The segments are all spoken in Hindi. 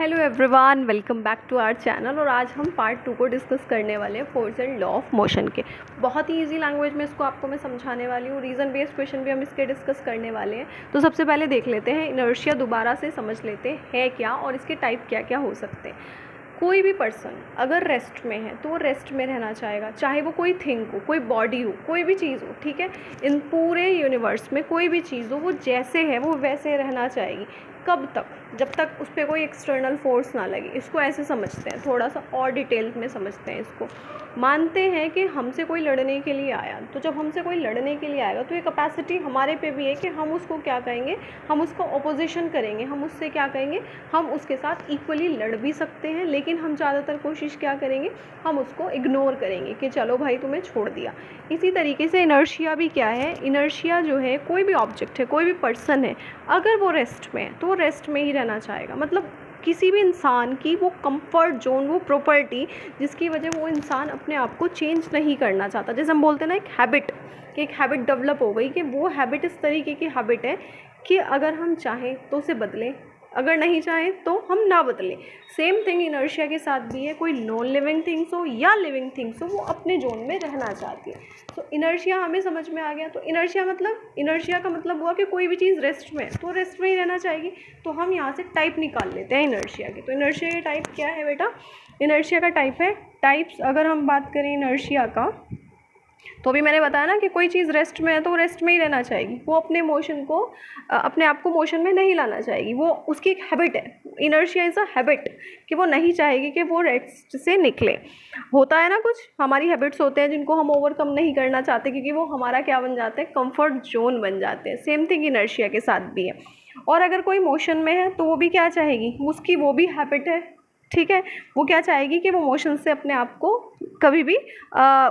Hello everyone, welcome back to our channel. और आज हम पार्ट 2 को डिस्कस करने वाले हैं force and law of motion के। बहुत ही इजी लैंग्वेज में इसको आपको मैं समझाने वाली हूँ। रीज़न बेस्ड क्वेश्चन भी हम इसके डिस्कस करने वाले हैं। तो सबसे पहले देख लेते हैं इनर्शिया, दोबारा से समझ लेते हैं क्या और इसके टाइप क्या क्या हो सकते हैं। कोई भी पर्सन अगर रेस्ट में है तो वो रेस्ट में रहना चाहेगा, चाहे वो कोई थिंग हो, कोई बॉडी हो, कोई भी चीज़ हो, ठीक है। इन पूरे यूनिवर्स में कोई भी चीज़ हो, वो जैसे है वो वैसे रहना चाहेगी। कब तक? जब तक उस पर कोई एक्सटर्नल फोर्स ना लगे। इसको ऐसे समझते हैं, थोड़ा सा और डिटेल में समझते हैं इसको। मानते हैं कि हमसे कोई लड़ने के लिए आया, तो जब हमसे कोई लड़ने के लिए आएगा तो ये कैपेसिटी हमारे पे भी है कि हम उसको क्या कहेंगे, हम उसको अपोजिशन करेंगे, हम उससे क्या कहेंगे, हम उसके साथ इक्वली लड़ भी सकते हैं। लेकिन हम ज़्यादातर कोशिश क्या करेंगे, हम उसको इग्नोर करेंगे कि चलो भाई तुम्हें छोड़ दिया। इसी तरीके से इनर्शिया भी क्या है, इनर्शिया जो है कोई भी ऑब्जेक्ट है, कोई भी पर्सन है, अगर वो रेस्ट में है तो वो रेस्ट में ही रहना चाहेगा। मतलब किसी भी इंसान की वो कंफर्ट जोन, वो प्रॉपर्टी जिसकी वजह वो इंसान अपने आप को चेंज नहीं करना चाहता। जैसे हम बोलते हैं ना, एक हैबिट, कि एक हैबिट डेवलप हो गई, कि वो हैबिट इस तरीके की हैबिट है कि अगर हम चाहें तो उसे बदलें, अगर नहीं चाहें तो हम ना बदलें। सेम थिंग इनर्शिया के साथ भी है। कोई नॉन लिविंग थिंग्स हो या लिविंग थिंग्स हो, वो अपने जोन में रहना चाहती है। तो इनर्शिया हमें समझ में आ गया। तो इनर्शिया का मतलब हुआ कि कोई भी चीज़ रेस्ट में है तो रेस्ट में ही रहना चाहेगी। तो हम यहाँ से टाइप निकाल लेते हैं इनर्शिया के। तो इनर्शिया का टाइप क्या है बेटा? इनर्शिया का टाइप है, टाइप्स अगर हम बात करें इनर्शिया का, तो भी मैंने बताया ना कि कोई चीज़ रेस्ट में है तो रेस्ट में ही रहना चाहेगी। वो अपने मोशन को, अपने आप को मोशन में नहीं लाना चाहेगी। वो उसकी एक हैबिट है। इनर्शिया इज़ अ हैबिट, कि वो नहीं चाहेगी कि वो रेस्ट से निकले। होता है ना, कुछ हमारी हैबिट्स होते हैं जिनको हम ओवरकम नहीं करना चाहते, क्योंकि वो हमारा क्या बन जाते हैं, कंफर्ट जोन बन जाते हैं। सेम थिंग इनर्शिया के साथ भी है। और अगर कोई मोशन में है तो वो भी क्या चाहेगी, उसकी वो भी हैबिट है, ठीक है। वो क्या चाहेगी कि वो मोशन से अपने आप को कभी भी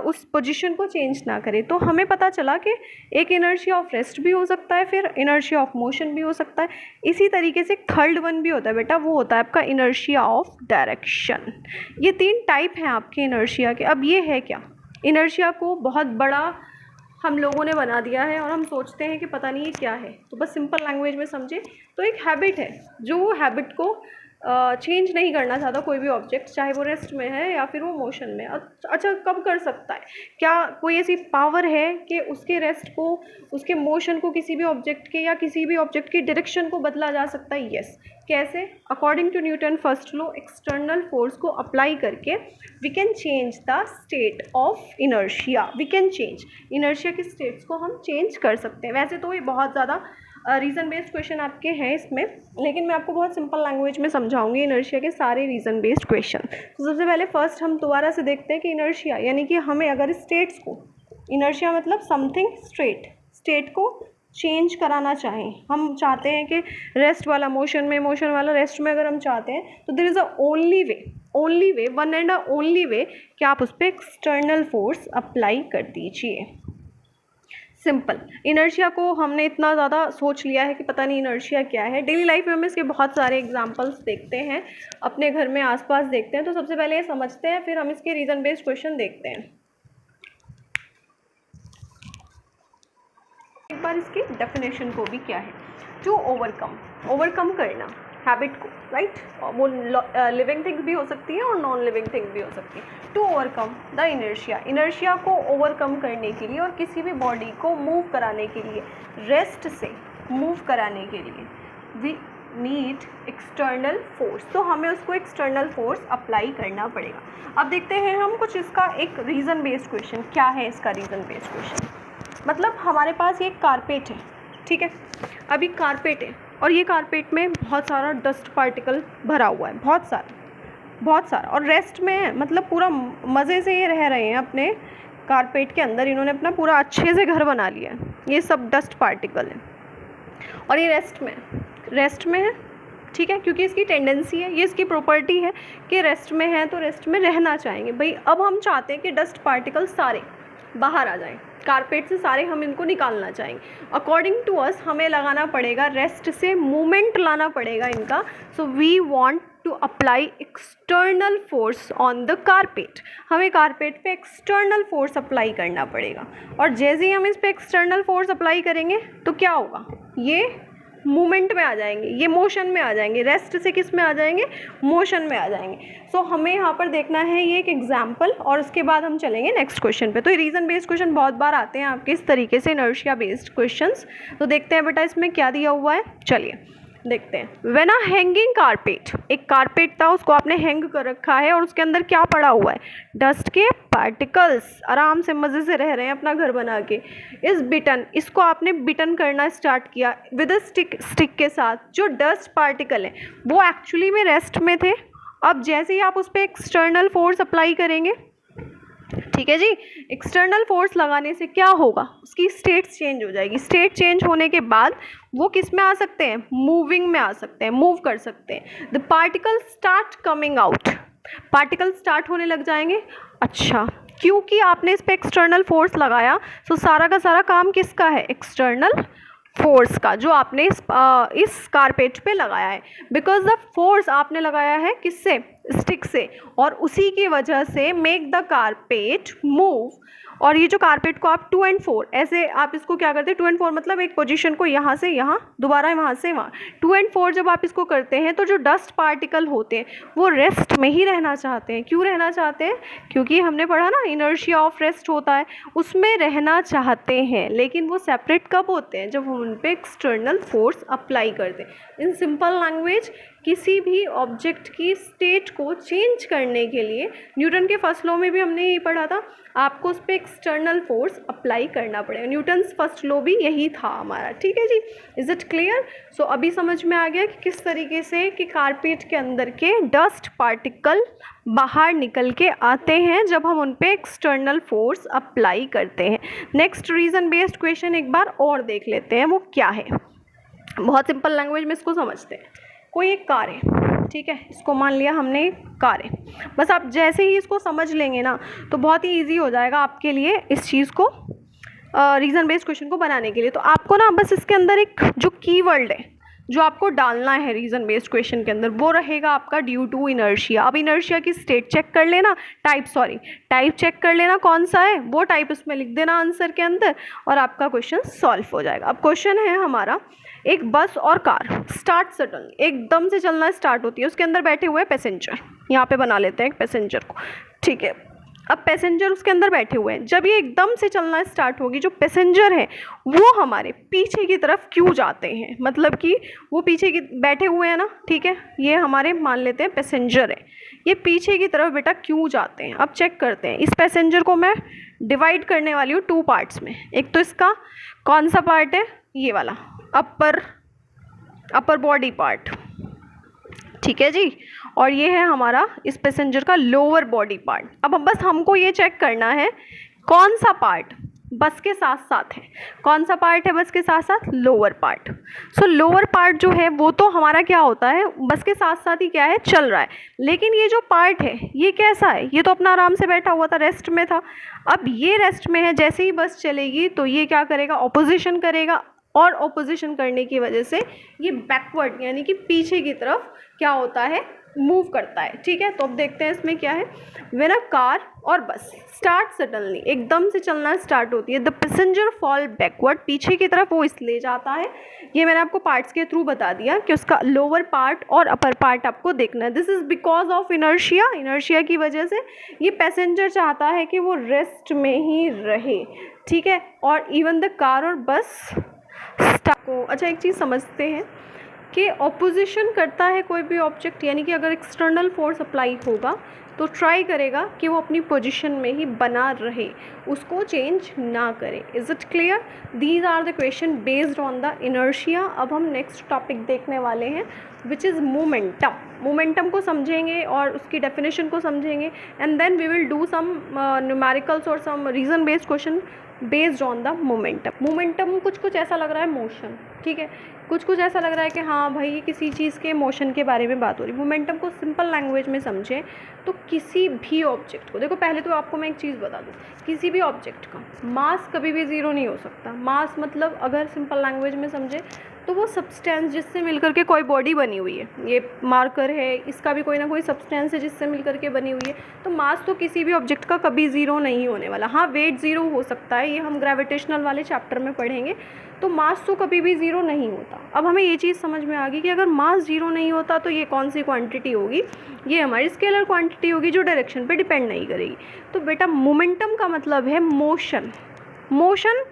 उस पोजीशन को चेंज ना करे। तो हमें पता चला कि एक इनर्शिया ऑफ रेस्ट भी हो सकता है, फिर इनर्शिया ऑफ मोशन भी हो सकता है। इसी तरीके से थर्ड वन भी होता है बेटा, वो होता है आपका इनर्शिया ऑफ डायरेक्शन। ये 3 टाइप हैं आपके इनर्शिया के। अब ये है क्या, इनर्शिया को बहुत बड़ा हम लोगों ने बना दिया है और हम सोचते हैं कि पता नहीं ये क्या है। तो बस सिंपल लैंग्वेज में समझे तो एक हैबिट है, जो वो हैबिट को चेंज नहीं करना चाहता कोई भी ऑब्जेक्ट, चाहे वो रेस्ट में है या फिर वो मोशन में। अच्छा, कब कर सकता है? क्या कोई ऐसी पावर है कि उसके रेस्ट को, उसके मोशन को, किसी भी ऑब्जेक्ट के या किसी भी ऑब्जेक्ट की डायरेक्शन को बदला जा सकता है? यस। कैसे? According to Newton first law, external force को अप्लाई करके we can change the state of inertia. We can change inertia के स्टेट्स को, हम चेंज कर सकते हैं। वैसे तो ये बहुत ज़्यादा रीज़न बेस्ड क्वेश्चन आपके हैं इसमें, लेकिन मैं आपको बहुत सिंपल लैंग्वेज में समझाऊंगी इनर्शिया के सारे रीज़न बेस्ड क्वेश्चन। तो सबसे पहले फर्स्ट हम दोबारा से देखते हैं कि इनर्शिया यानी कि हमें अगर स्टेट्स को, इनर्शिया मतलब समथिंग स्ट्रेट, स्टेट को चेंज कराना चाहें, हम चाहते हैं कि रेस्ट वाला मोशन में, मोशन वाला रेस्ट में अगर हम चाहते हैं, तो there is a only way, one and a only way कि आप उस पर एक्सटर्नल फोर्स अप्लाई कर दीजिए। सिंपल। इनर्शिया को हमने इतना ज़्यादा सोच लिया है कि पता नहीं इनर्शिया क्या है। डेली लाइफ में हम इसके बहुत सारे एग्जांपल्स देखते हैं, अपने घर में आसपास देखते हैं। तो सबसे पहले ये समझते हैं, फिर हम इसके रीज़न बेस्ड क्वेश्चन देखते हैं। एक बार इसकी डेफिनेशन को भी क्या है, टू ओवरकम करना हैबिट को, राइट। वो लिविंग थिंग्स भी हो सकती है और नॉन लिविंग थिंग्स भी हो सकती है। टू ओवरकम द इनर्शिया को ओवरकम करने के लिए और किसी भी बॉडी को मूव कराने के लिए, रेस्ट से मूव कराने के लिए वी नीड एक्सटर्नल फोर्स। तो हमें उसको एक्सटर्नल फोर्स अप्लाई करना पड़ेगा। अब देखते हैं हम कुछ इसका एक रीज़न बेस्ड क्वेश्चन। क्या है इसका रीज़न बेस्ड क्वेश्चन? मतलब हमारे पास ये कारपेट है, ठीक है। अभी कारपेट है और ये कारपेट में बहुत सारा डस्ट पार्टिकल भरा हुआ है, बहुत सारा, और रेस्ट में है। मतलब पूरा मज़े से ये रह रहे हैं अपने कारपेट के अंदर। इन्होंने अपना पूरा अच्छे से घर बना लिया है। ये सब डस्ट पार्टिकल है और ये रेस्ट में है, ठीक है, क्योंकि इसकी टेंडेंसी है, ये इसकी प्रॉपर्टी है कि रेस्ट में है तो रेस्ट में रहना चाहेंगे। भाई अब हम चाहते हैं कि डस्ट पार्टिकल सारे बाहर आ जाएं कारपेट से, सारे हम इनको निकालना चाहेंगे। अकॉर्डिंग टू अस हमें लगाना पड़ेगा, रेस्ट से मूवमेंट लाना पड़ेगा इनका। So we want to apply external force on the carpet. हमें कारपेट पे एक्सटर्नल फोर्स अप्लाई करना पड़ेगा। और जैसे ही हम इस पे एक्सटर्नल फोर्स अप्लाई करेंगे तो क्या होगा, ये मूवमेंट में आ जाएंगे, ये मोशन में आ जाएंगे, रेस्ट से किस में आ जाएंगे, मोशन में आ जाएंगे। सो हमें यहाँ पर देखना है ये एक एग्जाम्पल, और उसके बाद हम चलेंगे नेक्स्ट क्वेश्चन पे। तो ये रीज़न बेस्ड क्वेश्चन बहुत बार आते हैं आपके इस तरीके से, इनर्शिया बेस्ड क्वेश्चंस। तो देखते हैं बेटा इसमें क्या दिया हुआ है, चलिए देखते हैं। व्हेन अ हैंगिंग कारपेट, एक कारपेट था उसको आपने हैंग कर रखा है और उसके अंदर क्या पड़ा हुआ है, डस्ट के पार्टिकल्स, आराम से मज़े से रह रहे हैं अपना घर बना के। इस बिटन, इसको आपने बिटन करना स्टार्ट किया विद अ स्टिक के साथ। जो डस्ट पार्टिकल है वो एक्चुअली में रेस्ट में थे। अब जैसे ही आप उस पर एक्सटर्नल फोर्स अप्लाई करेंगे, ठीक है जी, एक्सटर्नल फोर्स लगाने से क्या होगा, उसकी स्टेट चेंज हो जाएगी। स्टेट चेंज होने के बाद वो किस में आ सकते हैं, मूविंग में आ सकते हैं, मूव कर सकते हैं। The particle start coming out, particle start होने लग जाएंगे। अच्छा, क्योंकि आपने इस पर एक्सटर्नल फोर्स लगाया, तो सारा का सारा काम किसका है, एक्सटर्नल फोर्स का, जो आपने इस कारपेट पे लगाया है। बिकॉज द फोर्स आपने लगाया है किससे, स्टिक से, और उसी की वजह से मेक द कारपेट मूव। और ये जो कारपेट को आप 2 and 4 ऐसे आप इसको क्या करते हैं, 2 and 4 मतलब एक पोजीशन को यहाँ से यहाँ, दोबारा वहाँ से वहाँ, 2 and 4 जब आप इसको करते हैं तो जो डस्ट पार्टिकल होते हैं वो रेस्ट में ही रहना चाहते हैं। क्यों रहना चाहते हैं, क्योंकि हमने पढ़ा ना इनर्शिया ऑफ रेस्ट होता है, उसमें रहना चाहते हैं। लेकिन वो सेपरेट कब होते हैं, जब हम उन पर एक्सटर्नल फोर्स अप्लाई करते हैं। इन सिंपल लैंग्वेज, किसी भी ऑब्जेक्ट की स्टेट को चेंज करने के लिए, न्यूटन के फर्स्ट लॉ में भी हमने यही पढ़ा था, आपको उस पर एक्सटर्नल फोर्स अप्लाई करना पड़ेगा। न्यूटन्स फर्स्ट लॉ भी यही था हमारा, ठीक है जी। Is it clear? सो अभी समझ में आ गया कि किस तरीके से कि कारपेट के अंदर के डस्ट पार्टिकल बाहर निकल के आते हैं जब हम उन पर एक्सटर्नल फोर्स अप्लाई करते हैं। नेक्स्ट रीज़न बेस्ड क्वेश्चन एक बार और देख लेते हैं, वो क्या है। बहुत सिंपल लैंग्वेज में इसको समझते हैं। कोई एक कार है, ठीक है, इसको मान लिया हमने कार है। बस आप जैसे ही इसको समझ लेंगे ना तो बहुत ही इजी हो जाएगा आपके लिए इस चीज़ को, रीज़न बेस्ड क्वेश्चन को बनाने के लिए। तो आपको ना बस इसके अंदर एक जो कीवर्ड है जो आपको डालना है रीज़न बेस्ड क्वेश्चन के अंदर, वो रहेगा आपका ड्यू टू इनर्शिया। अब इनर्शिया की स्टेट चेक कर लेना, टाइप चेक कर लेना कौन सा है, वो टाइप उसमें लिख देना आंसर के अंदर, और आपका क्वेश्चन सॉल्व हो जाएगा। अब क्वेश्चन है हमारा, एक बस और कार स्टार्ट सडनली, एकदम से चलना स्टार्ट होती है, उसके अंदर बैठे हुए पैसेंजर, यहाँ पे बना लेते हैं एक पैसेंजर को, ठीक है। अब पैसेंजर उसके अंदर बैठे हुए हैं, जब ये एकदम से चलना स्टार्ट होगी, जो पैसेंजर हैं वो हमारे पीछे की तरफ क्यों जाते हैं, मतलब कि वो पीछे की बैठे हुए हैं ना, ठीक है, ये हमारे मान लेते हैं पैसेंजर है, ये पीछे की तरफ बेटा क्यों जाते हैं। अब चेक करते हैं, इस पैसेंजर को मैं डिवाइड करने वाली हूँ 2 पार्ट्स में। एक तो इसका कौन सा पार्ट है, ये वाला अपर बॉडी पार्ट, ठीक है जी, और ये है हमारा इस पैसेंजर का लोअर बॉडी पार्ट। अब बस हमको ये चेक करना है कौन सा पार्ट बस के साथ साथ है, कौन सा पार्ट है बस के साथ साथ, लोअर पार्ट। सो लोअर पार्ट जो है वो तो हमारा क्या होता है, बस के साथ साथ ही क्या है, चल रहा है। लेकिन ये जो पार्ट है ये कैसा है, ये तो अपना आराम से बैठा हुआ था, रेस्ट में था। अब ये रेस्ट में है, जैसे ही बस चलेगी तो ये क्या करेगा, ऑपोजिशन करेगा, और ऑपोजिशन करने की वजह से ये बैकवर्ड यानी कि पीछे की तरफ क्या होता है, मूव करता है, ठीक है। तो अब देखते हैं इसमें क्या है। व्हेन अ कार और बस स्टार्ट सडनली, एकदम से चलना स्टार्ट होती है, द पैसेंजर फॉल बैकवर्ड, पीछे की तरफ वो इसलिए जाता है। ये मैंने आपको पार्ट्स के थ्रू बता दिया कि उसका लोअर पार्ट और अपर पार्ट आपको देखना है। This is because of inertia, inertia की वजह से ये पैसेंजर चाहता है कि वो रेस्ट में ही रहे, ठीक है। और इवन द कार और बस को, अच्छा एक चीज़ समझते हैं कि ऑपोजिशन करता है कोई भी ऑब्जेक्ट, यानी कि अगर एक्सटर्नल फोर्स अप्लाई होगा तो ट्राई करेगा कि वो अपनी पोजीशन में ही बना रहे, उसको चेंज ना करे। Is it clear? These are the question based on the inertia. अब हम नेक्स्ट टॉपिक देखने वाले हैं विच इज़ मोमेंटम। मोमेंटम को समझेंगे और उसकी डेफिनेशन को समझेंगे, and then we will do some numericals और some reason based question based on the momentum. Momentum कुछ ऐसा लग रहा है मोशन, ठीक है, कुछ ऐसा लग रहा है कि हाँ भाई किसी चीज़ के मोशन के बारे में बात हो रही। मोमेंटम को सिंपल लैंग्वेज में समझें तो किसी भी ऑब्जेक्ट को, देखो पहले तो आपको मैं एक चीज़ बता दूँ, किसी भी ऑब्जेक्ट का मास कभी भी ज़ीरो नहीं हो सकता। मास मतलब अगर सिंपल लैंग्वेज में समझें तो वो सब्सटेंस जिससे मिलकर के कोई बॉडी बनी हुई है, ये मार्कर है, इसका भी कोई ना कोई सब्सटेंस है जिससे मिलकर के बनी हुई है। तो मास तो किसी भी ऑब्जेक्ट का कभी ज़ीरो नहीं होने वाला। हाँ, वेट ज़ीरो हो सकता है, ये हम ग्रेविटेशनल वाले चैप्टर में पढ़ेंगे। तो मास तो कभी भी ज़ीरो नहीं होता। अब हमें ये चीज़ समझ में आ गई कि अगर मास ज़ीरो नहीं होता तो ये कौन सी क्वांटिटी होगी, ये हमारी स्केलर क्वांटिटी होगी जो डायरेक्शन पे डिपेंड नहीं करेगी। तो बेटा मोमेंटम का मतलब है मोशन। मोशन,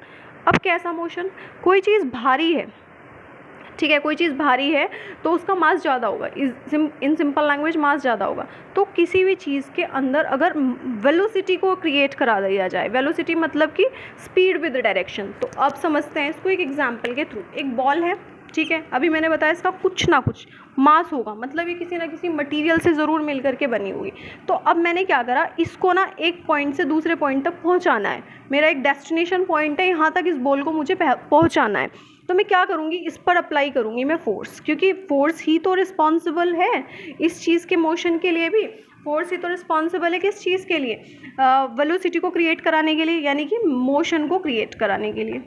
अब कैसा मोशन? कोई चीज़ भारी है, ठीक है, कोई चीज़ भारी है तो उसका मास ज़्यादा होगा, इन सिंपल लैंग्वेज मास ज़्यादा होगा। तो किसी भी चीज़ के अंदर अगर वेलोसिटी को क्रिएट करा दिया जाए, वेलोसिटी मतलब कि स्पीड विद डायरेक्शन, तो अब समझते हैं इसको एक एग्जांपल के थ्रू। एक बॉल है, ठीक है, अभी मैंने बताया इसका कुछ ना कुछ मास होगा, मतलब ये किसी ना किसी मटेरियल से ज़रूर मिल करके बनी होगी। तो अब मैंने क्या करा, इसको ना एक पॉइंट से दूसरे पॉइंट तक पहुंचाना है, मेरा एक डेस्टिनेशन पॉइंट है, यहाँ तक इस बॉल को मुझे पहुंचाना है। तो मैं क्या करूँगी, इस पर अप्लाई करूँगी मैं फोर्स, क्योंकि फोर्स ही तो रिस्पॉन्सिबल है इस चीज़ के मोशन के लिए भी। फोर्स ही तो रिस्पॉन्सिबल है किस चीज़ के लिए, वेलोसिटी को क्रिएट कराने के लिए, यानी कि मोशन को क्रिएट कराने के लिए,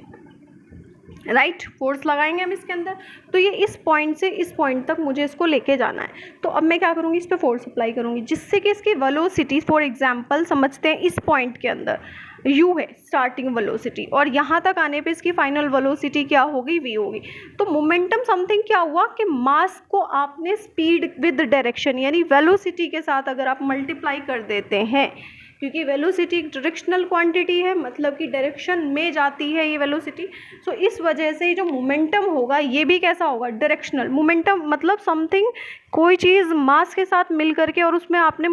राइट। फोर्स लगाएंगे हम इसके अंदर। तो ये इस पॉइंट से इस पॉइंट तक मुझे इसको लेके जाना है। तो अब मैं क्या करूँगी, इस पर फोर्स अप्लाई करूँगी, जिससे कि इसकी वेलोसिटी, फॉर एग्जांपल समझते हैं इस पॉइंट के अंदर u है स्टार्टिंग वेलोसिटी, और यहाँ तक आने पे इसकी फाइनल वेलोसिटी क्या होगी, v होगी। तो मोमेंटम समथिंग क्या हुआ कि मास को आपने स्पीड विद डायरेक्शन यानी वेलोसिटी के साथ अगर आप मल्टीप्लाई कर देते हैं, क्योंकि वेलोसिटी एक डायरेक्शनल क्वांटिटी है, मतलब कि डायरेक्शन में जाती है ये वेलोसिटी। सो इस वजह से जो मोमेंटम होगा ये भी कैसा होगा, डायरेक्शनल। मोमेंटम मतलब समथिंग, कोई चीज़ मास के साथ मिल करके और उसमें आपने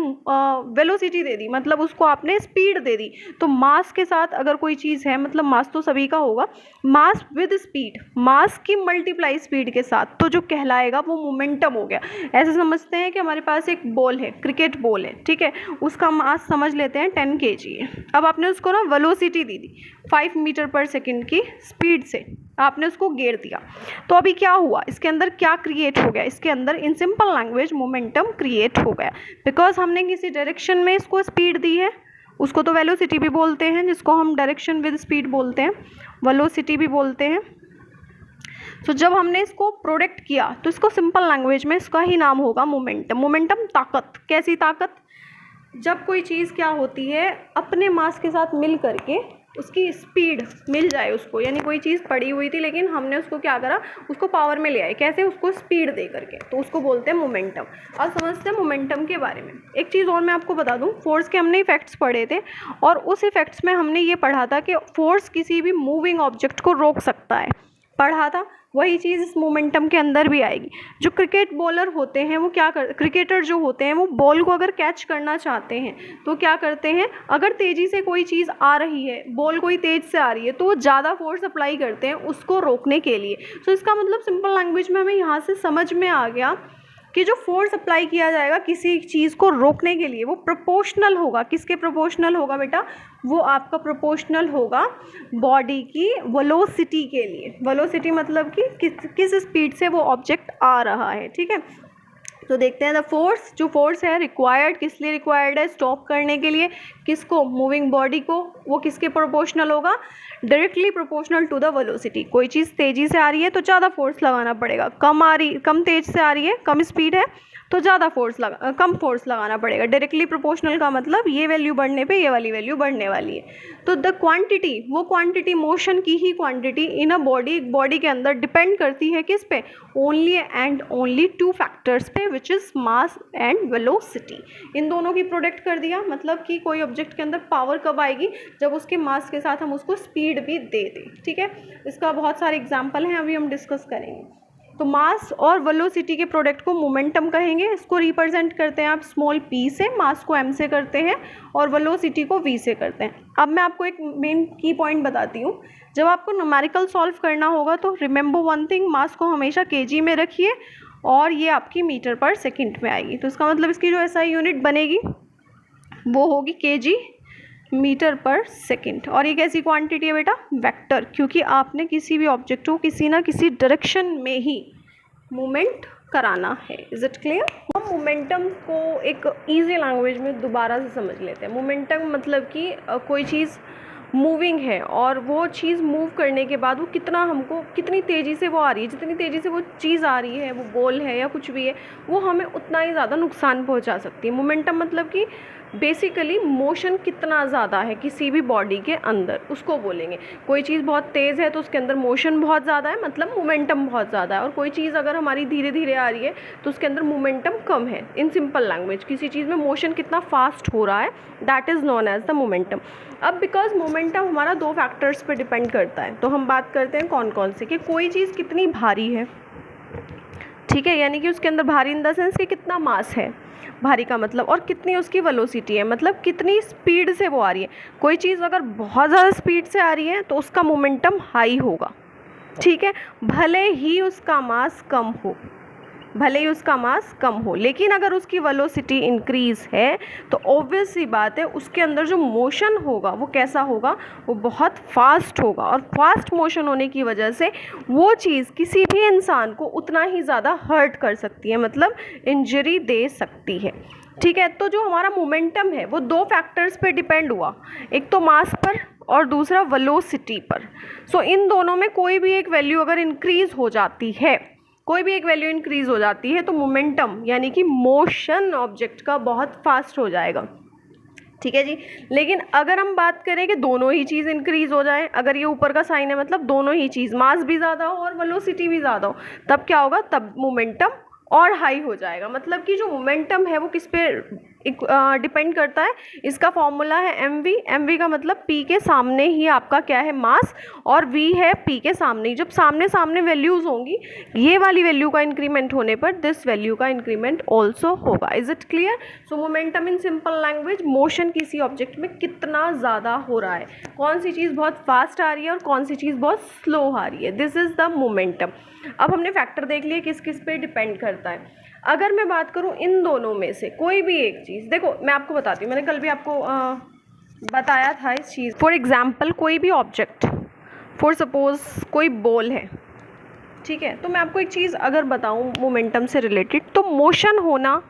वेलोसिटी दे दी, मतलब उसको आपने स्पीड दे दी। तो मास के साथ अगर कोई चीज़ है, मतलब मास तो सभी का होगा, मास विद स्पीड, मास की मल्टीप्लाई स्पीड के साथ, तो जो कहलाएगा वो मोमेंटम हो गया। ऐसे समझते हैं कि हमारे पास एक बॉल है, क्रिकेट बॉल है, ठीक है, उसका मास समझ लेते हैं 10 kg है। अब आपने उसको ना वेलोसिटी दी थी 5 मीटर पर सेकेंड की स्पीड से, आपने उसको घेर दिया। तो अभी क्या हुआ, इसके अंदर क्या क्रिएट हो गया, इसके अंदर in simple language momentum create हो गया, बिकॉज हमने किसी डायरेक्शन में इसको स्पीड दी है। उसको तो वेलोसिटी भी बोलते हैं, जिसको हम डायरेक्शन विद स्पीड बोलते हैं, वेलोसिटी भी बोलते हैं। तो जब हमने इसको प्रोडक्ट किया तो इसको सिंपल लैंग्वेज में इसका ही नाम होगा मोमेंटम। मोमेंटम ताकत, कैसी ताकत, जब कोई चीज़ क्या होती है अपने मास के साथ मिल करके उसकी स्पीड मिल जाए उसको, यानी कोई चीज़ पड़ी हुई थी लेकिन हमने उसको क्या करा, उसको पावर में ले आए, कैसे, उसको स्पीड दे करके, तो उसको बोलते हैं मोमेंटम। अब समझते हैं मोमेंटम के बारे में। एक चीज़ और मैं आपको बता दूं, फोर्स के हमने इफेक्ट्स पढ़े थे और उस इफेक्ट्स में हमने ये पढ़ा था कि फोर्स किसी भी मूविंग ऑब्जेक्ट को रोक सकता है, पढ़ा था। वही चीज़ इस मोमेंटम के अंदर भी आएगी। जो क्रिकेट बॉलर होते हैं वो क्या कर, क्रिकेटर जो होते हैं वो बॉल को अगर कैच करना चाहते हैं तो क्या करते हैं, अगर तेज़ी से कोई चीज़ आ रही है, बॉल कोई तेज़ से आ रही है, तो वो ज़्यादा फोर्स अप्लाई करते हैं उसको रोकने के लिए। तो इसका मतलब सिंपल लैंग्वेज में हमें यहाँ से समझ में आ गया कि जो फोर्स अप्लाई किया जाएगा किसी चीज़ को रोकने के लिए वो प्रोपोर्शनल होगा। किसके प्रोपोर्शनल होगा बेटा, वो आपका प्रोपोर्शनल होगा बॉडी की वेलोसिटी के लिए। वेलोसिटी मतलब कि किस स्पीड से वो ऑब्जेक्ट आ रहा है, ठीक है। तो देखते हैं द फोर्स, जो फोर्स है रिक्वायर्ड, किस लिए रिक्वायर्ड है, स्टॉप करने के लिए, किसको, मूविंग बॉडी को, वो किसके प्रोपोर्शनल होगा, directly proportional to the velocity. कोई चीज़ तेज़ी से आ रही है तो ज़्यादा फोर्स लगाना पड़ेगा, कम तेज से आ रही है, कम स्पीड है तो ज़्यादा कम फोर्स लगाना पड़ेगा। डायरेक्टली प्रोपोर्शनल का मतलब ये वैल्यू बढ़ने पे ये वाली वैल्यू बढ़ने वाली है। तो द क्वांटिटी, वो क्वांटिटी मोशन की ही क्वांटिटी इन अ बॉडी के अंदर डिपेंड करती है किस पे, ओनली एंड ओनली 2 फैक्टर्स पे, which is mass and velocity. इन दोनों की प्रोडक्ट कर दिया, मतलब कि कोई ऑब्जेक्ट के अंदर पावर कब आएगी, जब उसके मास के साथ हम उसको स्पीड भी दे दें, ठीक है। इसका बहुत सारे एग्जाम्पल हैं, अभी हम डिस्कस करेंगे। तो मास और वेलोसिटी के प्रोडक्ट को मोमेंटम कहेंगे। इसको रिप्रेजेंट करते हैं आप स्मॉल p से, मास को m से करते हैं और वेलोसिटी को v से करते हैं। अब मैं आपको एक मेन की पॉइंट बताती हूँ। जब आपको न्यूमेरिकल सॉल्व करना होगा तो रिमेंबर वन थिंग, मास को हमेशा kg में रखिए और ये आपकी मीटर पर सेकेंड में आएगी। तो इसका मतलब इसकी जो SI यूनिट बनेगी वो होगी kg मीटर पर सेकेंड। और ये कैसी क्वांटिटी है बेटा, वेक्टर, क्योंकि आपने किसी भी ऑब्जेक्ट को किसी ना किसी डायरेक्शन में ही मूवमेंट कराना है। Is it clear. हम मोमेंटम को एक इजी लैंग्वेज में दोबारा से समझ लेते हैं। मोमेंटम मतलब कि कोई चीज़ मूविंग है और वो चीज़ मूव करने के बाद वो कितनी तेज़ी से वो आ रही है, जितनी तेज़ी से वो चीज़ आ रही है, वो बॉल है या कुछ भी है, वो हमें उतना ही ज़्यादा नुकसान पहुंचा सकती है। मोमेंटम मतलब कि बेसिकली मोशन कितना ज़्यादा है किसी भी बॉडी के अंदर, उसको बोलेंगे। कोई चीज़ बहुत तेज़ है तो उसके अंदर मोशन बहुत ज़्यादा है, मतलब मोमेंटम बहुत ज़्यादा है। और कोई चीज़ अगर हमारी धीरे धीरे आ रही है तो उसके अंदर मोमेंटम कम है। इन सिंपल लैंग्वेज किसी चीज़ में मोशन कितना फास्ट हो रहा है, that is known as the momentum. अब बिकॉज मोमेंटम हमारा 2 फैक्टर्स पे डिपेंड करता है, तो हम बात करते हैं कौन कौन से, कि कोई चीज़ कितनी भारी है, ठीक है, यानी कि उसके अंदर भारी इन द सेंस कि कितना मास है, भारी का मतलब, और कितनी उसकी वेलोसिटी है, मतलब कितनी स्पीड से वो आ रही है। कोई चीज़ अगर बहुत ज़्यादा स्पीड से आ रही है तो उसका मोमेंटम हाई होगा, ठीक है, भले ही उसका मास कम हो, लेकिन अगर उसकी वेलोसिटी इंक्रीज़ है तो ऑब्वियस सी बात है उसके अंदर जो मोशन होगा वो कैसा होगा, वो बहुत फास्ट होगा। और फास्ट मोशन होने की वजह से वो चीज़ किसी भी इंसान को उतना ही ज़्यादा हर्ट कर सकती है, मतलब इंजरी दे सकती है, ठीक है। तो जो हमारा मोमेंटम है वो 2 फैक्टर्स पे डिपेंड हुआ, एक तो मास पर और दूसरा वेलोसिटी पर। सो इन दोनों में कोई भी एक वैल्यू अगर इंक्रीज़ हो जाती है, तो मोमेंटम यानी कि मोशन ऑब्जेक्ट का बहुत फास्ट हो जाएगा, ठीक है जी। लेकिन अगर हम बात करें कि दोनों ही चीज़ इंक्रीज़ हो जाए, अगर ये ऊपर का साइन है मतलब दोनों ही चीज़, मास भी ज़्यादा हो और वेलोसिटी भी ज़्यादा हो, तब क्या होगा, तब मोमेंटम और हाई हो जाएगा। मतलब कि जो मोमेंटम है वो किस पे डिपेंड करता है, इसका फॉर्मूला है mv का मतलब p के सामने ही आपका क्या है, मास, और v है p के सामने ही। जब सामने सामने वैल्यूज़ होंगी, ये वाली वैल्यू का इंक्रीमेंट होने पर दिस वैल्यू का इंक्रीमेंट ऑल्सो होगा। Is it clear? So momentum in simple language, motion किसी ऑब्जेक्ट में कितना ज़्यादा हो रहा है, कौन सी चीज़ बहुत फास्ट आ रही है और कौन सी चीज़ बहुत स्लो आ रही है, दिस इज़ द मोमेंटम। अब हमने फैक्टर देख लिए किस किस पे डिपेंड करता है। अगर मैं बात करूं इन दोनों में से कोई भी एक चीज़, देखो मैं आपको बताती हूँ, मैंने कल भी आपको बताया था इस चीज़। फॉर एग्जांपल कोई भी ऑब्जेक्ट, फॉर सपोज कोई बॉल है, ठीक है, तो मैं आपको एक चीज़ अगर बताऊँ मोमेंटम से रिलेटेड, तो मोशन होना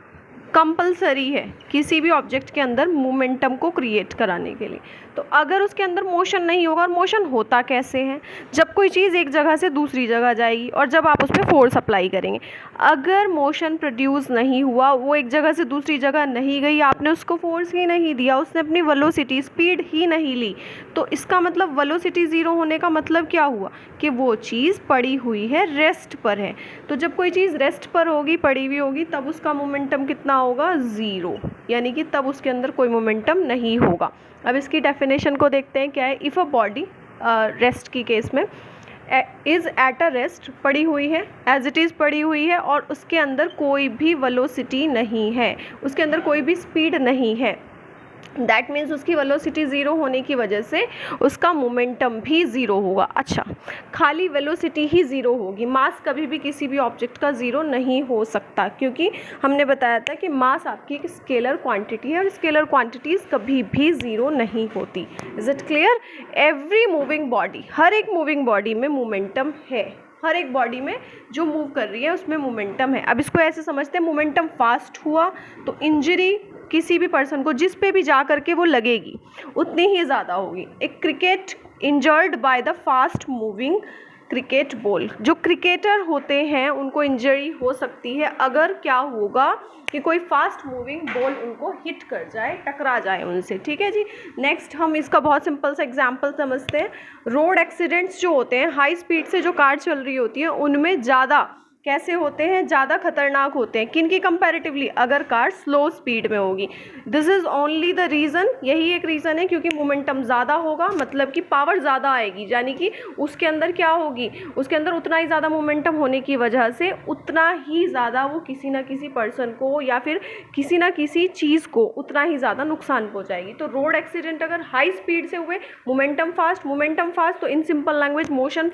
कंपलसरी है किसी भी ऑब्जेक्ट के अंदर मोमेंटम को क्रिएट कराने के लिए। तो अगर उसके अंदर मोशन नहीं होगा, और मोशन होता कैसे है, जब कोई चीज़ एक जगह से दूसरी जगह जाएगी और जब आप उस पर फोर्स अप्लाई करेंगे, अगर मोशन प्रोड्यूस नहीं हुआ, वो एक जगह से दूसरी जगह नहीं गई, आपने उसको फोर्स ही नहीं दिया, उसने अपनी वेलोसिटी स्पीड ही नहीं ली, तो इसका मतलब वेलोसिटी ज़ीरो होने का मतलब क्या हुआ, कि वो चीज़ पड़ी हुई है, रेस्ट पर है। तो जब कोई चीज़ रेस्ट पर होगी, पड़ी हुई होगी, तब उसका मोमेंटम कितना होगा, ज़ीरो, यानी कि तब उसके अंदर कोई मोमेंटम नहीं होगा। अब इसकी डेफिनेशन को देखते हैं क्या है। इफ़ अ बॉडी रेस्ट की केस में इज़ एट अ रेस्ट, पड़ी हुई है, एज इट इज़ पड़ी हुई है, और उसके अंदर कोई भी वेलोसिटी नहीं है, उसके अंदर कोई भी स्पीड नहीं है, दैट मीन्स उसकी वेलोसिटी ज़ीरो होने की वजह से उसका मोमेंटम भी ज़ीरो होगा। अच्छा, खाली वेलोसिटी ही ज़ीरो होगी, मास कभी भी किसी भी ऑब्जेक्ट का ज़ीरो नहीं हो सकता, क्योंकि हमने बताया था कि मास आपकी एक स्केलर क्वांटिटी है और स्केलर क्वांटिटीज़ कभी भी ज़ीरो नहीं होती। Is it clear? Every moving body, हर एक मूविंग बॉडी में मोमेंटम है, हर एक बॉडी में जो मूव कर रही है उसमें मोमेंटम है। अब इसको ऐसे समझते हैं, मोमेंटम फास्ट हुआ तो इंजरी किसी भी पर्सन को जिस पे भी जा करके वो लगेगी उतनी ही ज़्यादा होगी। एक cricket injured by the fast moving cricket ball, जो क्रिकेटर होते हैं उनको इंजरी हो सकती है अगर क्या होगा कि कोई फास्ट मूविंग बॉल उनको हिट कर जाए, टकरा जाए उनसे, ठीक है जी। नेक्स्ट हम इसका बहुत सिंपल सा एग्जांपल समझते हैं। रोड एक्सीडेंट्स जो होते हैं, हाई स्पीड से जो कार चल रही होती है उनमें ज़्यादा कैसे होते हैं, ज़्यादा खतरनाक होते हैं, किन की कंपैरेटिवली, अगर कार स्लो स्पीड में होगी। This is only the reason, यही एक रीज़न है, क्योंकि मोमेंटम ज़्यादा होगा, मतलब कि पावर ज़्यादा आएगी, यानी कि उसके अंदर क्या होगी, उसके अंदर उतना ही ज़्यादा मोमेंटम होने की वजह से उतना ही ज़्यादा वो किसी ना किसी पर्सन को या फिर किसी ना किसी चीज़ को उतना ही ज़्यादा नुकसान पहुँचाएगी। तो रोड एक्सीडेंट अगर हाई स्पीड से हुए, मोमेंटम फास्ट, तो in simple language motion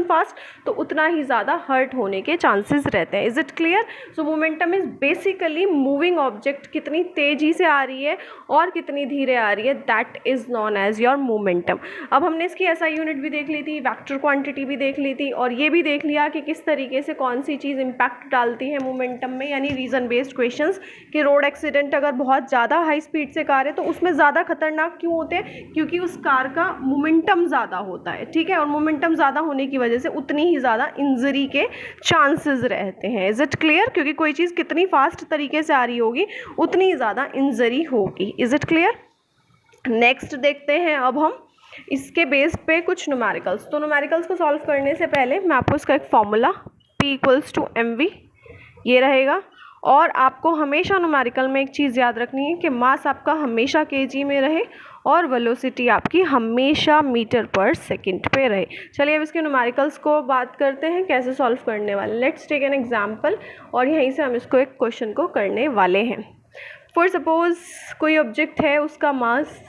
fast, तो उतना ही ज़्यादा हर्ट होने के के चांसेस रहते हैं। Is it clear? So momentum is basically moving object कितनी तेजी से आ रही है और कितनी धीरे आ रही है, that is known as your momentum. अब हमने इसकी एसआई यूनिट भी देख ली थी, वेक्टर क्वांटिटी भी देख ली थी, और ये भी देख लिया कि किस तरीके से कौन सी चीज़ इम्पैक्ट डालती है मोमेंटम में, यानी रीजन बेस्ड क्वेश्चंस कि रोड एक्सीडेंट अगर बहुत ज़्यादा हाई स्पीड से कार है तो उसमें ज़्यादा खतरनाक क्यों होते हैं, क्योंकि उस कार का मोमेंटम ज़्यादा होता है, ठीक है, और मोमेंटम ज़्यादा होने की वजह से उतनी ही ज़्यादा इंजरी के चांसेस रहते हैं। Is it clear? क्योंकि कोई चीज़ कितनी फास्ट तरीके से आ रही होगी उतनी ही ज़्यादा इंजरी होगी। Is it clear? नेक्स्ट देखते हैं अब हम इसके बेस पे कुछ न्यूमेरिकल्स। तो न्यूमेरिकल्स को सॉल्व करने से पहले मैं आपको इसका एक फॉर्मूला P = mv ये रहेगा, और आपको हमेशा न्यूमेरिकल में एक चीज़ याद रखनी है कि मास आपका हमेशा kg में रहे और वेलोसिटी आपकी हमेशा मीटर/सेकंड पे रहे। चलिए अब इसके न्यूमेरिकल्स को बात करते हैं कैसे सॉल्व करने वाले। लेट्स टेक एन एग्जांपल, और यहीं से हम इसको एक क्वेश्चन को करने वाले हैं। फॉर सपोज कोई ऑब्जेक्ट है, उसका मास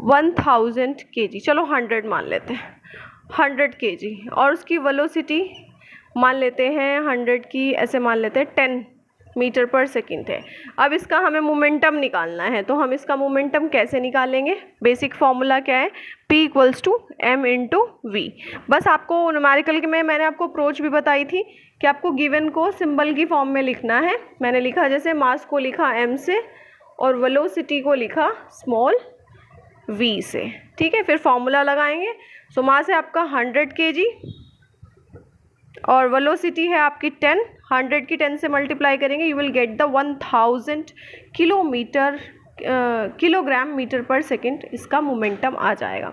1000 kg, चलो 100 मान लेते हैं, 100 kg, और उसकी वेलोसिटी मान लेते हैं 100 की, ऐसे मान लेते हैं 10 मीटर/सेकंड है। अब इसका हमें मोमेंटम निकालना है, तो हम इसका मोमेंटम कैसे निकालेंगे? बेसिक फॉर्मूला क्या है? P = m × v। बस आपको न्यूमेरिकल में मैंने आपको अप्रोच भी बताई थी कि आपको गिवन को सिंबल की फॉर्म में लिखना है। मैंने लिखा, जैसे मास को लिखा m से और वेलोसिटी को लिखा स्मॉल v से, ठीक है। फिर फॉर्मूला लगाएंगे। सो मास है आपका 100 kg और वेलोसिटी है आपकी 10, 100 की 10 से मल्टीप्लाई करेंगे, you will get the 1000 kilogram metre per second इसका मोमेंटम आ जाएगा।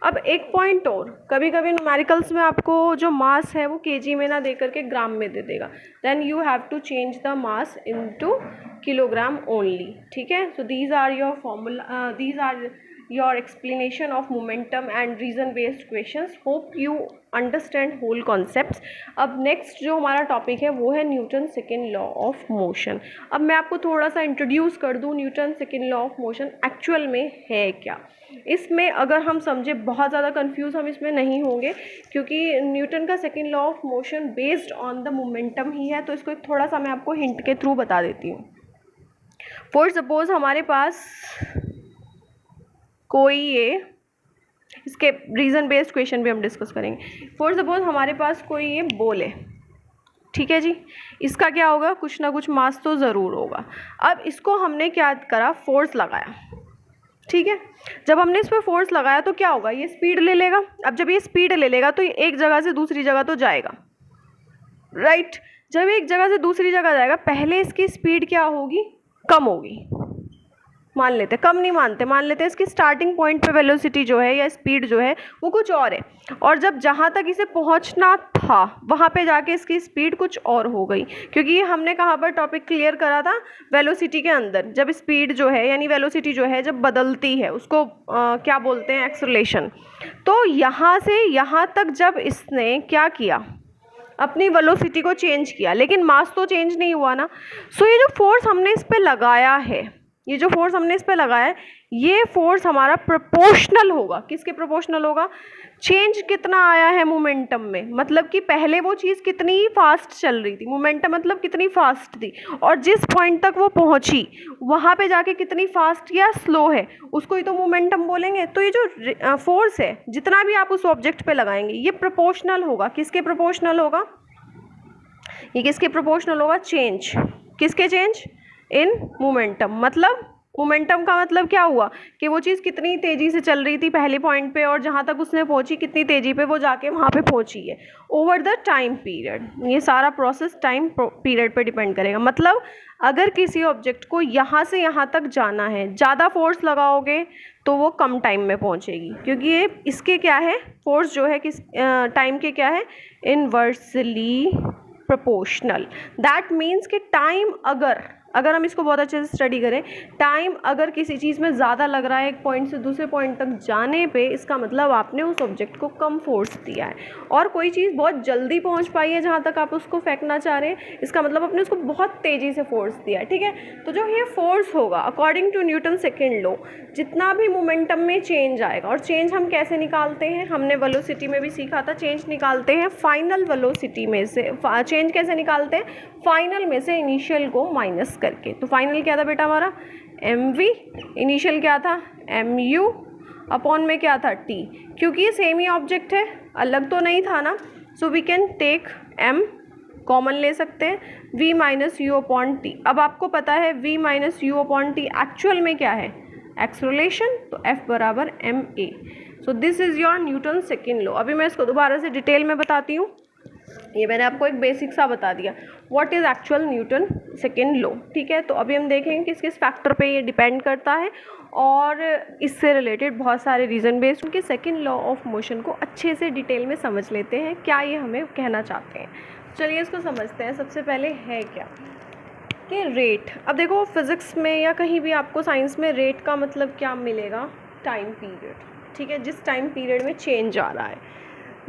अब एक पॉइंट और, कभी कभी न्यूमेरिकल्स में आपको जो मास है वो केजी में ना दे करके ग्राम में दे देगा, then you have to change the mass into kilogram only, ठीक है। So these are your formula, these are your explanation of momentum and reason based questions. Hope you understand whole concepts. अब next जो हमारा टॉपिक है वो है Newton second law of motion. अब मैं आपको थोड़ा सा इंट्रोड्यूस कर दूँ Newton second law of motion actual में है क्या। इसमें अगर हम समझे, बहुत ज़्यादा कंफ्यूज हम इसमें नहीं होंगे, क्योंकि न्यूटन का second law of motion based on the momentum ही है। तो इसको थोड़ा सा मैं आपको हिंट के थ्रू बता देती हूँ। फॉर सपोज हमारे पास कोई ये, इसके रीज़न बेस्ड क्वेश्चन भी हम डिस्कस करेंगे। फॉर सपोज हमारे पास कोई ये बॉल है, ठीक है जी, इसका क्या होगा, कुछ ना कुछ मास तो ज़रूर होगा। अब इसको हमने क्या करा, फोर्स लगाया, ठीक है। जब हमने इस पर फोर्स लगाया तो क्या होगा, ये स्पीड ले लेगा। अब जब ये स्पीड ले लेगा तो ये एक जगह से दूसरी जगह तो जाएगा, राइट। जब एक जगह से दूसरी जगह जाएगा, पहले इसकी स्पीड क्या होगी, कम होगी, मान लेते हैं, कम नहीं मानते, मान लेते हैं इसकी स्टार्टिंग पॉइंट पे वेलोसिटी जो है या स्पीड जो है वो कुछ और है, और जब जहाँ तक इसे पहुँचना था वहाँ पे जाके इसकी स्पीड कुछ और हो गई, क्योंकि ये हमने कहाँ पर टॉपिक क्लियर करा था, वेलोसिटी के अंदर। जब स्पीड जो है यानी वेलोसिटी जो है जब बदलती है उसको क्या बोलते हैं, एक्सेलरेशन। तो यहाँ से यहाँ तक जब इसने क्या किया, अपनी वेलोसिटी को चेंज किया, लेकिन मास तो चेंज नहीं हुआ ना। सो ये जो फोर्स हमने इस पर लगाया है, ये जो फोर्स हमने इस पे लगाया है, ये फोर्स हमारा प्रोपोर्शनल होगा। किसके प्रोपोर्शनल होगा, चेंज कितना आया है मोमेंटम में, मतलब कि पहले वो चीज़ कितनी फास्ट चल रही थी, मोमेंटम मतलब कितनी फास्ट थी, और जिस पॉइंट तक वो पहुंची वहाँ पे जाके कितनी फास्ट या स्लो है, उसको ही तो मोमेंटम बोलेंगे। तो ये जो फोर्स है जितना भी आप उस ऑब्जेक्ट पे लगाएंगे ये प्रोपोर्शनल होगा। किसके प्रोपोर्शनल होगा, ये किसके प्रोपोर्शनल होगा, चेंज, किसके चेंज, इन मोमेंटम। मतलब मोमेंटम का मतलब क्या हुआ कि वो चीज़ कितनी तेज़ी से चल रही थी पहले पॉइंट पे, और जहाँ तक उसने पहुँची कितनी तेज़ी पे वो जाके वहाँ पे पहुँची है ओवर द टाइम पीरियड। ये सारा प्रोसेस टाइम पीरियड पे डिपेंड करेगा। मतलब अगर किसी ऑब्जेक्ट को यहाँ से यहाँ तक जाना है, ज़्यादा फोर्स लगाओगे तो वो कम टाइम में पहुँचेगी, क्योंकि ये इसके क्या है, फोर्स जो है किस टाइम के क्या है, इनवर्सली प्रोपोर्शनल। दैट मीन्स कि टाइम अगर अगर हम इसको बहुत अच्छे से स्टडी करें, टाइम अगर किसी चीज़ में ज़्यादा लग रहा है एक पॉइंट से दूसरे पॉइंट तक जाने पे, इसका मतलब आपने उस ऑब्जेक्ट को कम फोर्स दिया है। और कोई चीज़ बहुत जल्दी पहुंच पाई है जहां तक आप उसको फेंकना चाह रहे हैं, इसका मतलब आपने उसको बहुत तेज़ी से फोर्स दिया है। ठीक है, तो जो ये फोर्स होगा according to Newton second law, जितना भी मोमेंटम में चेंज आएगा, और चेंज हम कैसे निकालते हैं, हमने वेलोसिटी में भी सीखा था, चेंज निकालते हैं फाइनल वेलोसिटी में से। चेंज कैसे निकालते हैं, फाइनल में से इनिशियल को माइनस करके। तो फाइनल क्या था बेटा हमारा mv, इनिशियल क्या था mu, अपॉन में क्या था t, क्योंकि ये सेम ही ऑब्जेक्ट है, अलग तो नहीं था ना, so we can take m common ले सकते हैं, v minus U upon T. अब आपको पता है v minus U upon T actual में क्या है, एक्सेलरेशन, तो f बराबर ma। So this is your Newton second law. अभी मैं इसको दोबारा से डिटेल में बताती हूँ, ये मैंने आपको एक बेसिक सा बता दिया what is actual Newton second law. ठीक है, तो अभी हम देखेंगे किस किस फैक्टर पे ये डिपेंड करता है, और इससे रिलेटेड बहुत सारे रीज़न बेस्ड उनके सेकेंड लॉ ऑफ मोशन को अच्छे से डिटेल में समझ लेते हैं, क्या ये हमें कहना चाहते हैं। चलिए इसको समझते हैं। सबसे पहले है क्या कि रेट। अब देखो फिज़िक्स में या कहीं भी आपको साइंस में रेट का मतलब क्या मिलेगा, टाइम पीरियड। ठीक है, जिस टाइम पीरियड में चेंज आ रहा है,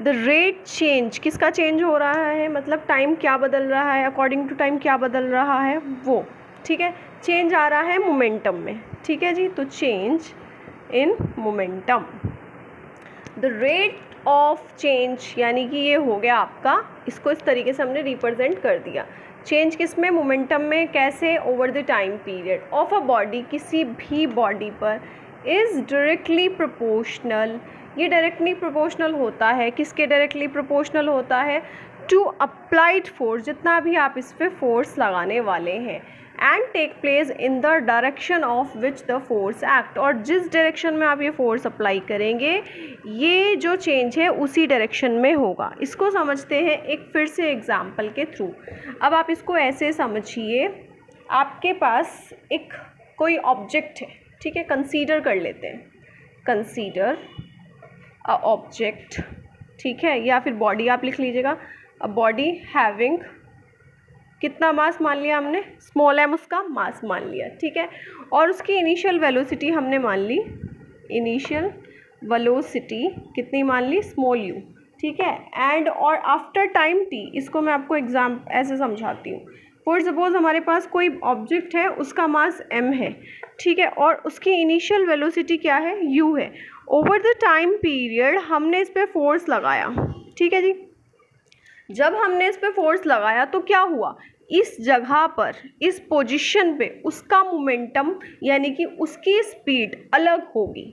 द रेट चेंज, किसका चेंज हो रहा है, मतलब टाइम क्या बदल रहा है, अकॉर्डिंग टू टाइम क्या बदल रहा है वो। ठीक है, चेंज आ रहा है मोमेंटम में। ठीक है जी, तो change in momentum, the rate of change, यानी कि ये हो गया आपका, इसको इस तरीके से हमने रिप्रेजेंट कर दिया। चेंज किस में, मोमेंटम में, कैसे, over the time period of a body, किसी भी बॉडी पर, इज़ डायरेक्टली प्रोपोर्शनल, ये डायरेक्टली प्रोपोर्शनल होता है, किसके डायरेक्टली प्रोपोर्शनल होता है, टू अप्लाइड फोर्स, जितना भी आप इस पर फोर्स लगाने वाले हैं, and take place in the direction of which the force act, और जिस डायरेक्शन में आप ये फोर्स अप्लाई करेंगे ये जो चेंज है उसी डायरेक्शन में होगा। इसको समझते हैं एक फिर से एग्जाम्पल के थ्रू। अब आप इसको ऐसे समझिए, आपके पास एक कोई ऑब्जेक्ट है, ठीक है, कंसीडर कर लेते हैं, कंसीडर अ ऑब्जेक्ट, ठीक है, या फिर बॉडी आप लिख लीजिएगा, अ बॉडी हैविंग, कितना मास मान लिया हमने, स्मॉल m उसका मास मान लिया। ठीक है, और उसकी इनिशियल वेलोसिटी हमने मान ली, इनिशियल वेलोसिटी कितनी मान ली, स्मॉल u। ठीक है, एंड और आफ्टर टाइम t, इसको मैं आपको एग्जाम ऐसे समझाती हूँ। फॉर सपोज हमारे पास कोई ऑब्जेक्ट है, उसका मास m है, ठीक है, और उसकी इनिशियल वेलोसिटी क्या है, u है। ओवर द टाइम पीरियड हमने इस पर फोर्स लगाया। ठीक है जी, जब हमने इस पर फोर्स लगाया तो क्या हुआ, इस जगह पर, इस पोजीशन पे उसका मोमेंटम यानी कि उसकी स्पीड अलग होगी।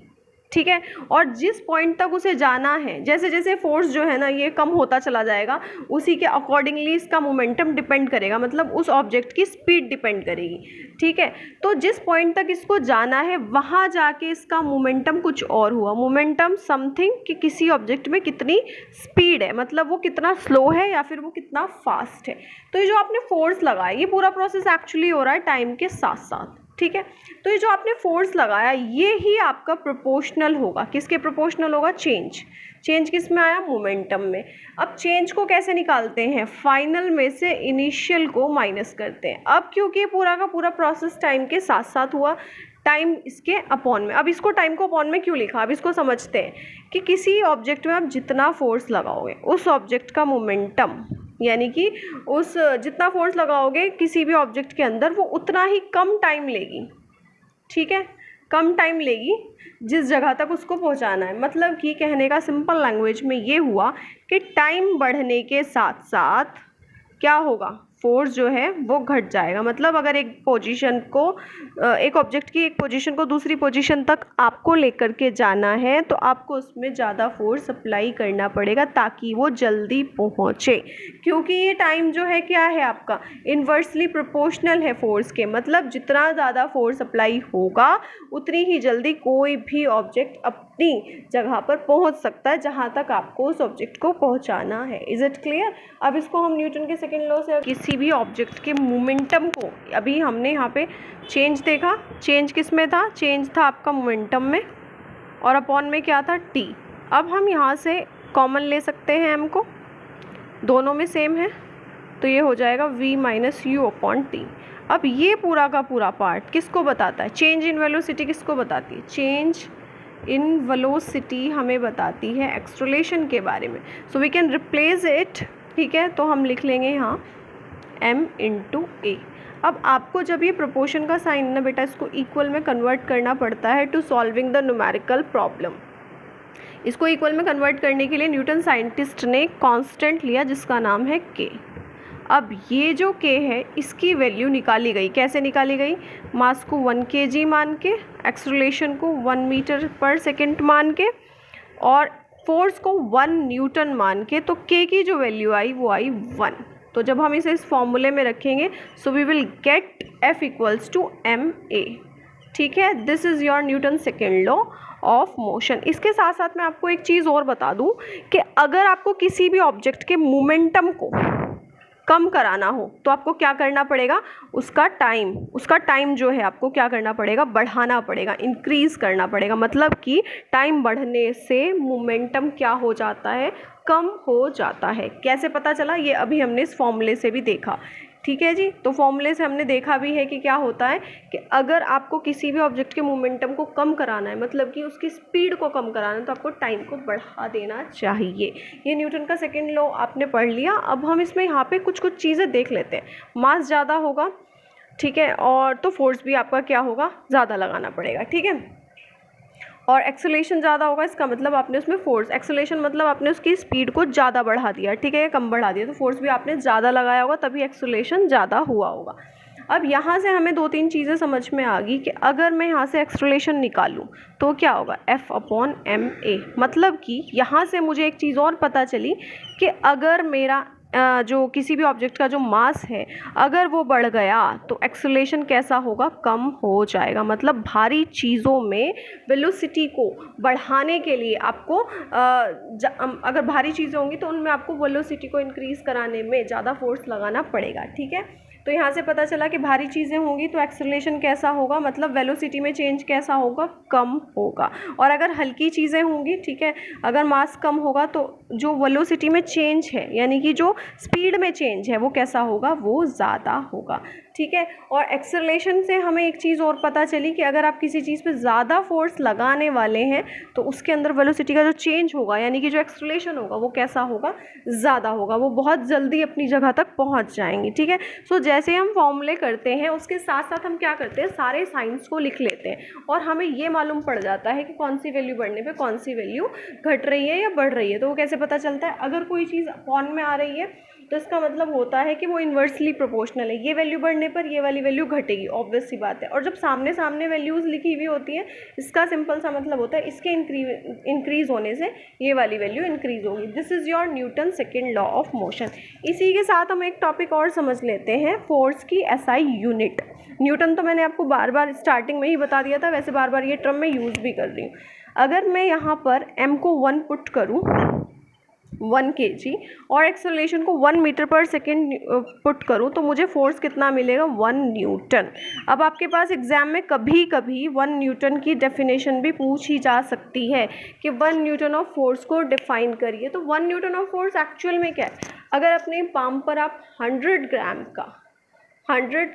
ठीक है, और जिस पॉइंट तक उसे जाना है, जैसे जैसे फोर्स जो है ना ये कम होता चला जाएगा, उसी के अकॉर्डिंगली इसका मोमेंटम डिपेंड करेगा, मतलब उस ऑब्जेक्ट की स्पीड डिपेंड करेगी। ठीक है, तो जिस पॉइंट तक इसको जाना है वहाँ जाके इसका मोमेंटम कुछ और हुआ, मोमेंटम समथिंग कि किसी ऑब्जेक्ट में कितनी स्पीड है, मतलब वो कितना स्लो है या फिर वो कितना फास्ट है। तो ये जो आपने फोर्स लगाया, ये पूरा प्रोसेस एक्चुअली हो रहा है टाइम के साथ साथ। ठीक है, तो ये जो आपने फोर्स लगाया ये ही आपका प्रोपोर्शनल होगा, किसके प्रोपोर्शनल होगा, चेंज। चेंज किस में आया, मोमेंटम में। अब चेंज को कैसे निकालते हैं, फाइनल में से इनिशियल को माइनस करते हैं। अब क्योंकि पूरा का पूरा प्रोसेस टाइम के साथ साथ हुआ, टाइम इसके अपॉन में, अब इसको टाइम को अपॉन में क्यों लिखा, अब इसको समझते हैं कि किसी ऑब्जेक्ट में आप जितना फोर्स लगाओगे उस ऑब्जेक्ट का मोमेंटम, यानी कि उस जितना फोर्स लगाओगे किसी भी ऑब्जेक्ट के अंदर वो उतना ही कम टाइम लेगी। ठीक है, कम टाइम लेगी जिस जगह तक उसको पहुंचाना है। मतलब कि कहने का सिंपल लैंग्वेज में ये हुआ कि टाइम बढ़ने के साथ साथ क्या होगा, फोर्स जो है वो घट जाएगा। मतलब अगर एक पोजीशन को, एक ऑब्जेक्ट की एक पोजीशन को दूसरी पोजीशन तक आपको लेकर के जाना है तो आपको उसमें ज़्यादा फोर्स अप्लाई करना पड़ेगा ताकि वो जल्दी पहुँचे, क्योंकि ये टाइम जो है क्या है आपका, इन्वर्सली प्रोपोर्शनल है फोर्स के। मतलब जितना ज़्यादा फोर्स अप्लाई होगा उतनी ही जल्दी कोई भी ऑब्जेक्ट अपनी जगह पर पहुँच सकता है जहाँ तक आपको उस ऑब्जेक्ट को पहुँचाना है। Is it clear. अब इसको हम न्यूटन के सेकेंड लॉ से, किसी भी ऑब्जेक्ट के मोमेंटम को, अभी हमने यहाँ पे चेंज देखा, चेंज किस में था, चेंज था आपका मोमेंटम में, और अपॉन में क्या था, टी। अब हम यहाँ से कॉमन ले सकते हैं m को, दोनों में सेम है, तो ये हो जाएगा v minus U upon T. अब ये पूरा का पूरा पार्ट किसको बताता है? चेंज इन वेलोसिटी किसको बताती है? चेंज इन वेलोसिटी हमें बताती है एक्सेलरेशन के बारे में। So we can replace it, ठीक है, तो हम लिख लेंगे यहाँ m इंटू ए। अब आपको जब ये प्रोपोर्शन का साइन ना बेटा, इसको इक्वल में कन्वर्ट करना पड़ता है to solving the numerical problem. इसको इक्वल में कन्वर्ट करने के लिए न्यूटन साइंटिस्ट ने कांस्टेंट लिया जिसका नाम है k। अब ये जो k है इसकी वैल्यू निकाली गई। कैसे निकाली गई? मास को 1 kg मान के, एक्सेलरेशन को 1 मीटर पर सेकेंड मान के, और फोर्स को 1 न्यूटन मान के। तो k की जो वैल्यू आई वो आई 1। तो जब हम इसे इस फॉर्मूले में रखेंगे so we will get F equals to ma, ठीक है। This is your Newton second law of motion. इसके साथ साथ मैं आपको एक चीज़ और बता दूं कि अगर आपको किसी भी ऑब्जेक्ट के मोमेंटम को कम कराना हो तो आपको क्या करना पड़ेगा? उसका टाइम जो है आपको क्या करना पड़ेगा? बढ़ाना पड़ेगा, इंक्रीज़ करना पड़ेगा। मतलब कि टाइम बढ़ने से मोमेंटम क्या हो जाता है? कम हो जाता है। कैसे पता चला? ये अभी हमने इस फॉर्मूले से भी देखा, ठीक है जी। तो फॉर्मूले से हमने देखा भी है कि क्या होता है कि अगर आपको किसी भी ऑब्जेक्ट के मोमेंटम को कम कराना है, मतलब कि उसकी स्पीड को कम कराना है, तो आपको टाइम को बढ़ा देना चाहिए। ये न्यूटन का सेकेंड लॉ आपने पढ़ लिया। अब हम इसमें यहाँ पे कुछ चीज़ें देख लेते हैं। मास ज़्यादा होगा, ठीक है, और तो फोर्स भी आपका क्या होगा? ज़्यादा लगाना पड़ेगा, ठीक है। और एक्सेलरेशन ज़्यादा होगा, इसका मतलब आपने उसमें फोर्स, एक्सेलरेशन मतलब आपने उसकी स्पीड को ज़्यादा बढ़ा दिया, ठीक है, कम बढ़ा दिया, तो फोर्स भी आपने ज़्यादा लगाया होगा, तभी एक्सेलरेशन ज़्यादा हुआ होगा। अब यहाँ से हमें 2-3 चीज़ें समझ में आ गई कि अगर मैं यहाँ से एक्सेलरेशन निकालूँ तो क्या होगा? F/ma। मतलब कि यहाँ से मुझे एक चीज़ और पता चली कि अगर मेरा जो किसी भी ऑब्जेक्ट का जो मास है अगर वो बढ़ गया तो एक्सेलरेशन कैसा होगा? कम हो जाएगा। मतलब भारी चीज़ों में वेलोसिटी को बढ़ाने के लिए आपको अगर भारी चीज़ें होंगी तो उनमें आपको वेलोसिटी को इंक्रीज़ कराने में ज़्यादा फोर्स लगाना पड़ेगा, ठीक है। तो यहाँ से पता चला कि भारी चीज़ें होंगी तो एक्सेलरेशन कैसा होगा? मतलब वेलोसिटी में चेंज कैसा होगा? कम होगा। और अगर हल्की चीज़ें होंगी, ठीक है, अगर मास कम होगा तो जो वेलोसिटी में चेंज है यानी कि जो स्पीड में चेंज है वो कैसा होगा? वो ज़्यादा होगा, ठीक है। और एक्सेलरेशन से हमें एक चीज़ और पता चली कि अगर आप किसी चीज़ पे ज़्यादा फोर्स लगाने वाले हैं तो उसके अंदर वेलोसिटी का जो चेंज होगा यानी कि जो एक्सेलरेशन होगा वो कैसा होगा? ज़्यादा होगा। वो बहुत जल्दी अपनी जगह तक पहुंच जाएंगी, ठीक है। सो जैसे हम फॉर्मूले करते हैं उसके साथ साथ हम क्या करते हैं? सारे साइंस को लिख लेते हैं और हमें ये मालूम पड़ जाता है कि कौन सी वैल्यू बढ़ने पे कौन सी वैल्यू घट रही है या बढ़ रही है। तो वो कैसे पता चलता है? अगर कोई चीज़ अपॉन में आ रही है तो इसका मतलब होता है कि वो इन्वर्सली प्रोपोर्शनल है। ये वैल्यू बढ़ने पर ये वाली वैल्यू घटेगी, ऑब्वियस सी बात है। और जब सामने सामने वैल्यूज़ लिखी हुई होती हैं इसका सिंपल सा मतलब होता है इसके इंक्रीज़ होने से ये वाली वैल्यू इंक्रीज़ होगी। This is your Newton second law of motion. इसी के साथ हम एक टॉपिक और समझ लेते हैं, फोर्स की SI यूनिट। न्यूटन तो मैंने आपको बार बार स्टार्टिंग में ही बता दिया था, वैसे बार बार ये टर्म मैं यूज़ भी कर रही हूँ। अगर मैं यहाँ पर m को 1 पुट करूँ, 1 kg, और एक्सेलरेशन को 1 मीटर पर सेकेंड पुट करूँ तो मुझे फोर्स कितना मिलेगा? 1 न्यूटन। अब आपके पास एग्जाम में कभी कभी 1 न्यूटन की डेफिनेशन भी पूछी जा सकती है कि 1 न्यूटन ऑफ फोर्स को डिफाइन करिए। तो 1 न्यूटन ऑफ फोर्स एक्चुअल में क्या है? अगर अपने पाम पर आप 100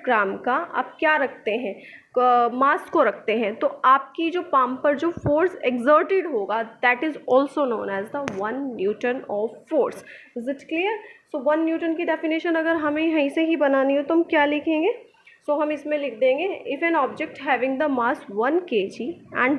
ग्राम का आप क्या रखते हैं? मास को रखते हैं, तो आपकी जो पाम पर जो फोर्स एक्सर्टेड होगा that is also known as the 1 Newton of force. Is it clear? So 1 Newton की डेफिनेशन अगर हमें यहीं से ही बनानी हो तो हम क्या लिखेंगे? सो हम इसमें लिख देंगे if an object having the mass 1 kg and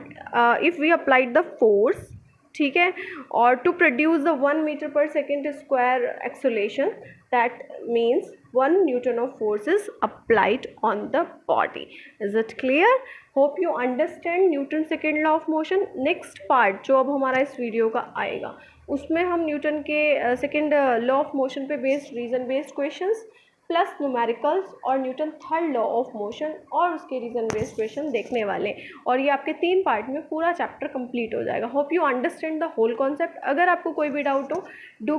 if we applied the force, ठीक है, और to produce the 1 metre per second square acceleration, that means 1 Newton of force is applied on the body. Is it clear? Hope you understand Newton second law of motion. Next part जो अब हमारा इस वीडियो का आएगा उसमें हम न्यूटन के सेकेंड लॉ ऑफ मोशन पे based reason based questions plus numericals और Newton third law of motion और उसके रीजन बेस्ड क्वेश्चन देखने वाले हैं। और ये आपके 3 पार्ट में पूरा चैप्टर कंप्लीट हो जाएगा। Hope you understand the whole concept. अगर आपको कोई भी डाउट हो डू